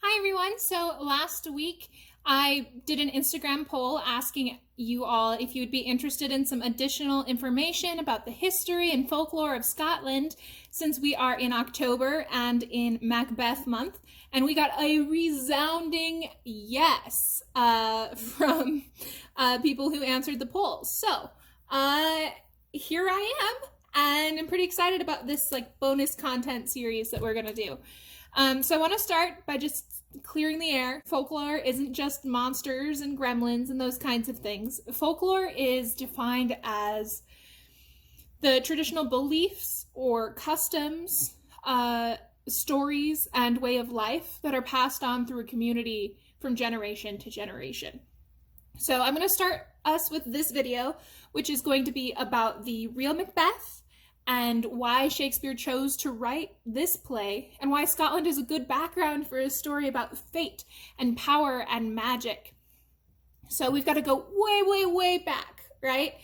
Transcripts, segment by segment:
Hi everyone. So last week I did an Instagram poll asking you all if you would be interested in some additional information about the history and folklore of Scotland since we are in October and in Macbeth month. And we got a resounding yes from people who answered the poll. So here I am, and I'm pretty excited about this bonus content series that we're gonna do. So I want to start by just clearing the air. Folklore isn't just monsters and gremlins and those kinds of things. Folklore is defined as the traditional beliefs or customs, stories, and way of life that are passed on through a community from generation to generation. So I'm going to start us with this video, which is going to be about the real Macbeth, and why Shakespeare chose to write this play, and why Scotland is a good background for a story about fate and power and magic. So we've got to go way, way, way back, right?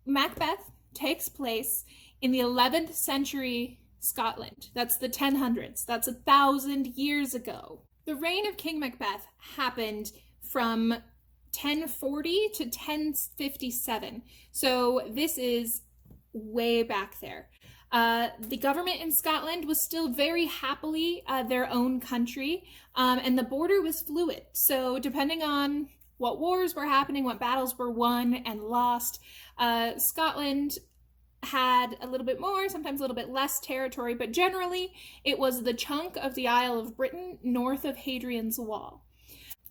Macbeth takes place in the 11th century Scotland. That's the 1000s. That's 1,000 years ago. The reign of King Macbeth happened from 1040 to 1057. So this is way back there. The government in Scotland was still very happily their own country, and the border was fluid. So depending on what wars were happening, what battles were won and lost, Scotland had a little bit more, sometimes a little bit less territory, but generally it was the chunk of the Isle of Britain north of Hadrian's Wall.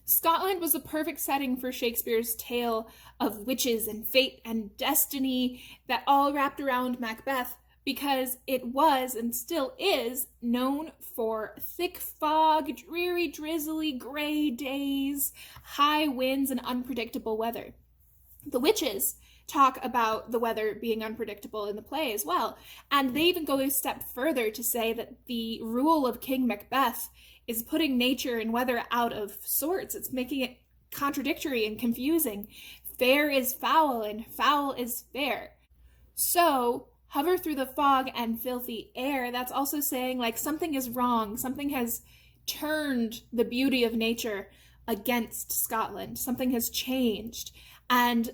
Scotland was a perfect setting for Shakespeare's tale of witches and fate and destiny that all wrapped around Macbeth, because it was and still is known for thick fog, dreary, drizzly, gray days, high winds, and unpredictable weather. The witches talk about the weather being unpredictable in the play as well, and they even go a step further to say that the rule of King Macbeth is putting nature and weather out of sorts. It's making it contradictory and confusing. Fair is foul and foul is fair. So hover through the fog and filthy air. That's also saying something is wrong. Something has turned the beauty of nature against Scotland. Something has changed. And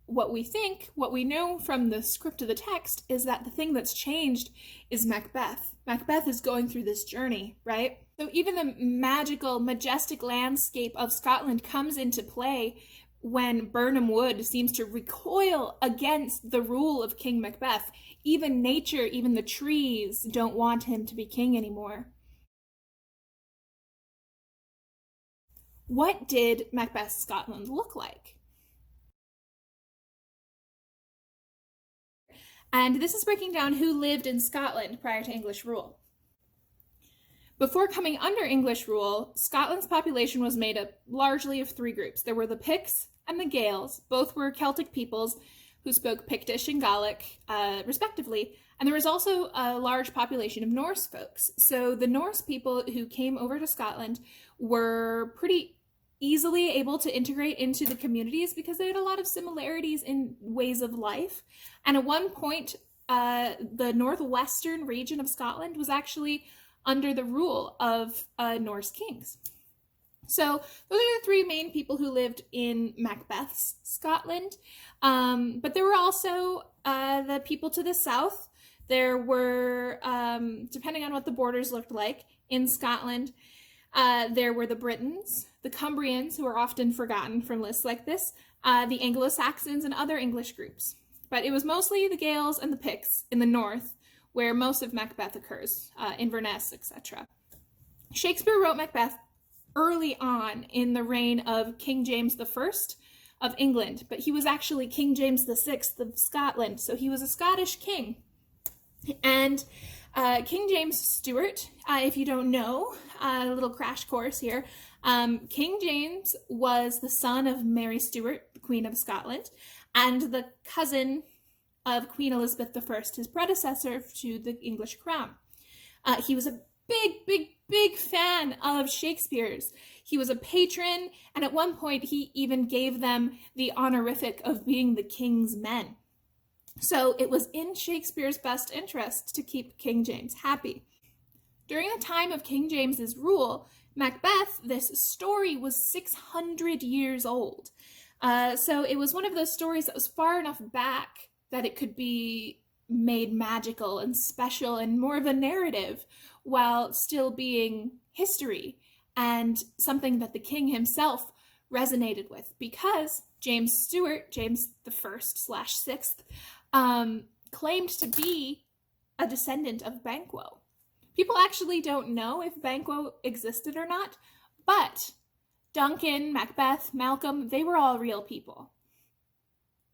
what we know from the script of the text is that the thing that's changed is Macbeth. Macbeth is going through this journey, right? So even the magical, majestic landscape of Scotland comes into play when Birnam Wood seems to recoil against the rule of King Macbeth. Even nature, even the trees don't want him to be king anymore. What did Macbeth's Scotland look like? And this is breaking down who lived in Scotland prior to English rule. Before coming under English rule, Scotland's population was made up largely of three groups. There were the Picts and the Gaels. Both were Celtic peoples who spoke Pictish and Gaelic, respectively. And there was also a large population of Norse folks. So the Norse people who came over to Scotland were pretty easily able to integrate into the communities because they had a lot of similarities in ways of life. And at one point, the northwestern region of Scotland was actually under the rule of Norse kings. So those are the three main people who lived in Macbeth's Scotland. But there were also the people to the south. There were, depending on what the borders looked like in Scotland, there were the Britons, the Cumbrians, who are often forgotten from lists like this, the Anglo-Saxons, and other English groups. But it was mostly the Gaels and the Picts in the north where most of Macbeth occurs, Inverness, etc. Shakespeare wrote Macbeth early on in the reign of King James I of England, but he was actually King James VI of Scotland, so he was a Scottish king. And King James Stuart, if you don't know, a little crash course here, King James was the son of Mary Stuart, the Queen of Scotland, and the cousin of Queen Elizabeth I, his predecessor to the English crown. He was a big fan of Shakespeare's. He was a patron, and at one point he even gave them the honorific of being the king's men. So it was in Shakespeare's best interest to keep King James happy. During the time of King James's rule, Macbeth, this story was 600 years old. So it was one of those stories that was far enough back that it could be made magical and special and more of a narrative while still being history and something that the king himself resonated with, because James Stewart, James the First/Sixth, claimed to be a descendant of Banquo. People actually don't know if Banquo existed or not, but Duncan, Macbeth, Malcolm, they were all real people.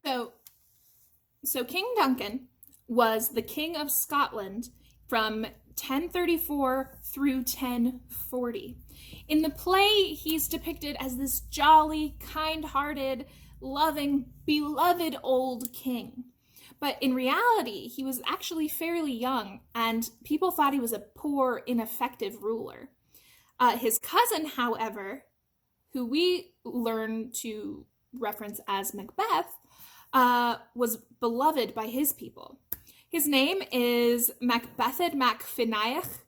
So King Duncan was the King of Scotland from 1034 through 1040. In the play, he's depicted as this jolly, kind-hearted, loving, beloved old king. But in reality, he was actually fairly young, and people thought he was a poor, ineffective ruler. His cousin, however, who we learn to reference as Macbeth, was beloved by his people. His name is Macbethad Mac Finiach,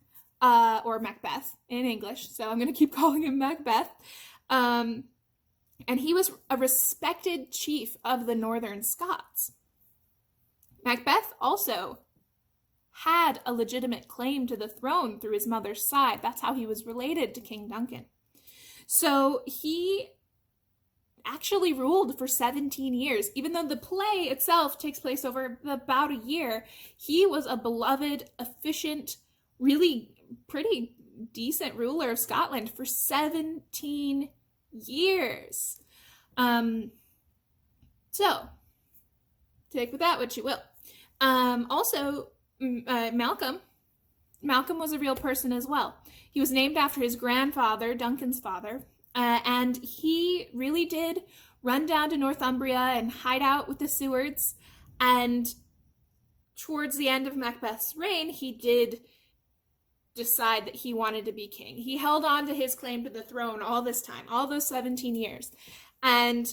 or Macbeth in English, so I'm going to keep calling him Macbeth. And he was a respected chief of the Northern Scots. Macbeth also had a legitimate claim to the throne through his mother's side. That's how he was related to King Duncan. So he actually ruled for 17 years. Even though the play itself takes place over about a year, he was a beloved, efficient, really pretty decent ruler of Scotland for 17 years. So, take with that what you will. Also, Malcolm was a real person as well. He was named after his grandfather, Duncan's father, and he really did run down to Northumbria and hide out with the Sewards. And towards the end of Macbeth's reign, he did decide that he wanted to be king. He held on to his claim to the throne all this time, all those 17 years. And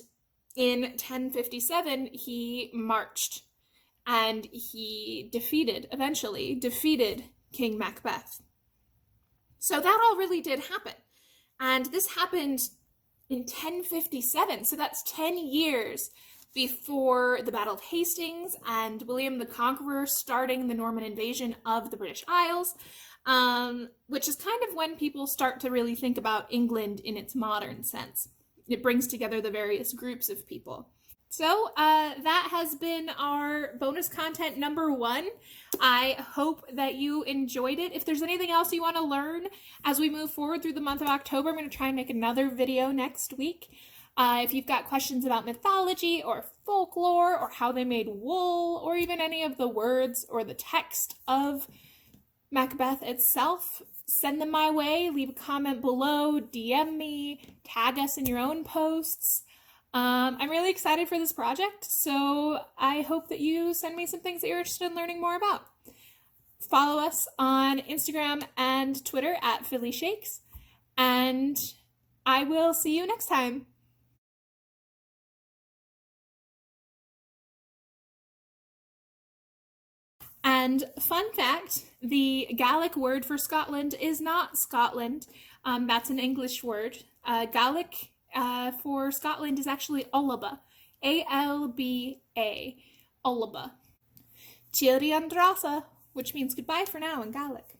in 1057, he marched and he eventually defeated King Macbeth. So that all really did happen. And this happened in 1057, so that's 10 years before the Battle of Hastings and William the Conqueror starting the Norman invasion of the British Isles, which is kind of when people start to really think about England in its modern sense. It brings together the various groups of people. So that has been our bonus content number 1. I hope that you enjoyed it. If there's anything else you want to learn as we move forward through the month of October, I'm going to try and make another video next week. If you've got questions about mythology or folklore or how they made wool or even any of the words or the text of Macbeth itself, send them my way. Leave a comment below, DM me, tag us in your own posts. I'm really excited for this project, so I hope that you send me some things that you're interested in learning more about. Follow us on Instagram and Twitter at Philly Shakes, and I will see you next time. And fun fact, the Gaelic word for Scotland is not Scotland. That's an English word. Gaelic for Scotland is actually Alba. A-L-B-A. Alba. Tír an drasa, which means goodbye for now in Gaelic.